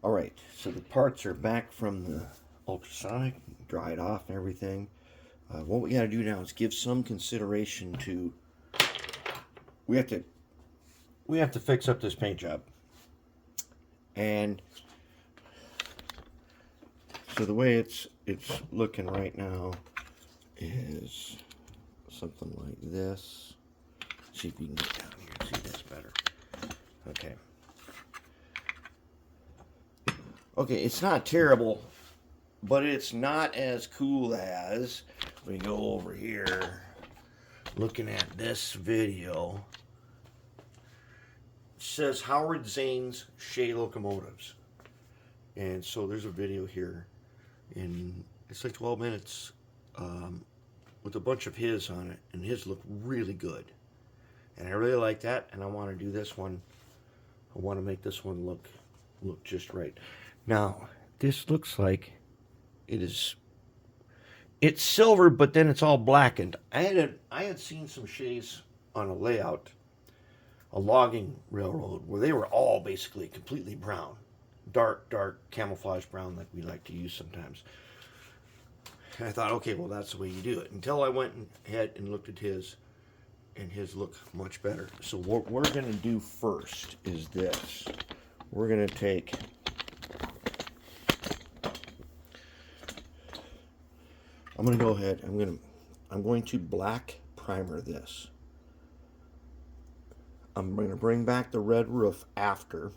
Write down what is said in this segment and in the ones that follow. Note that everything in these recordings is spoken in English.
Alright, so the parts are back from the ultrasonic, dried off and everything. What we got to do now is give some consideration to, we have to fix up this paint job. And so the way it's looking right now is something like this. See if you can get down here and see this better. Okay. Okay, it's not terrible, but it's not as cool as we go over here looking at this video. It says Howard Zane's Shay locomotives. And so there's a video here, and it's like 12 minutes with a bunch of his on it, and his look really good. And I really like that, and I want to do this one. I want to make this one look just right. Now, this looks like it's silver, but then it's all blackened. I had seen some Shays on a layout, a logging railroad, where they were all basically completely brown. Dark camouflage brown like we like to use sometimes. And I thought, okay, well, that's the way you do it. Until I went ahead and looked at his, and his look much better. So what we're going to do first is this. We're going to take... I'm going to go ahead, I'm going to black primer this. I'm going to bring back the red roof after.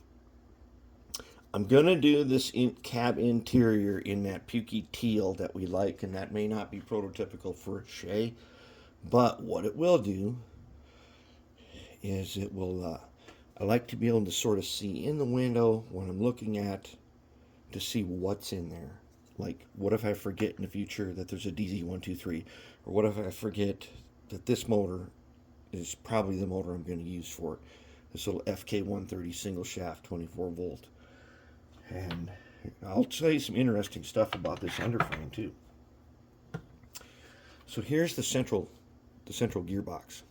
I'm going to do this cab interior in that pukey teal that we like, and that may not be prototypical for a Shay, but what it will do is it will, I like to be able to sort of see in the window when I'm looking at, to see what's in there. Like, what if I forget in the future that there's a DZ123? Or what if I forget that this motor is probably the motor I'm going to use for it? This little FK130 single shaft 24 volt. And I'll tell you some interesting stuff about this underframe too. So here's the central gearbox.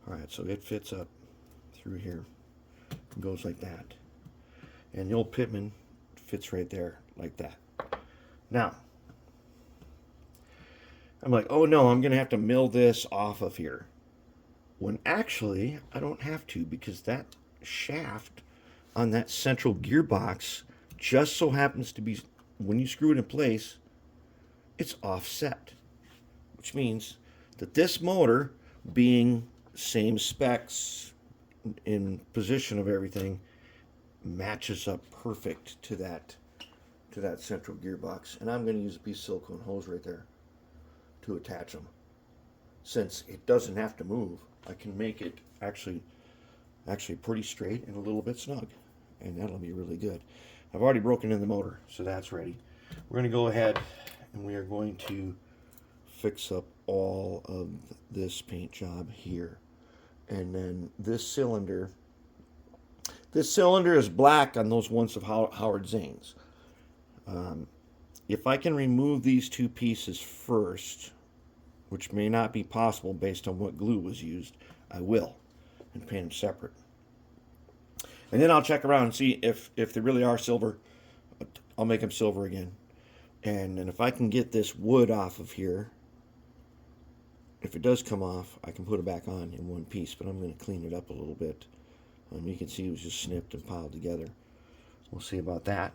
Alright, so it fits up through here. It goes like that. And the old Pitman fits right there like that. Now, I'm like, oh no, I'm going to have to mill this off of here. When actually, I don't have to, because that shaft on that central gearbox just so happens to be, when you screw it in place, it's offset. Which means that this motor, being same specs in position of everything, matches up perfect to that central gearbox. And I'm going to use a piece of silicone hose right there to attach them. Since it doesn't have to move, I can make it actually pretty straight and a little bit snug, and that'll be really good. I've already broken in the motor, so that's ready. We're going to go ahead and we are going to fix up all of this paint job here. And then this cylinder is black on those ones of Howard Zane's. If I can remove these two pieces first, which may not be possible based on what glue was used, I will, and paint them separate. And then I'll check around and see if they really are silver. I'll make them silver again. And if I can get this wood off of here, if it does come off, I can put it back on in one piece, but I'm going to clean it up a little bit. You can see it was just snipped and piled together. We'll see about that.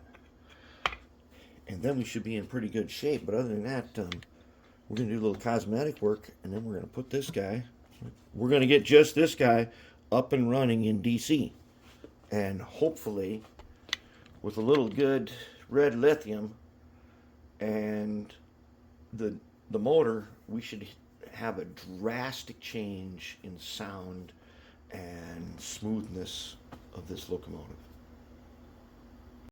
And then we should be in pretty good shape. But other than that, we're going to do a little cosmetic work, and then we're going to put this guy, we're going to get just this guy up and running in DC. And hopefully, with a little good red lithium and the motor, we should have a drastic change in sound and smoothness of this locomotive.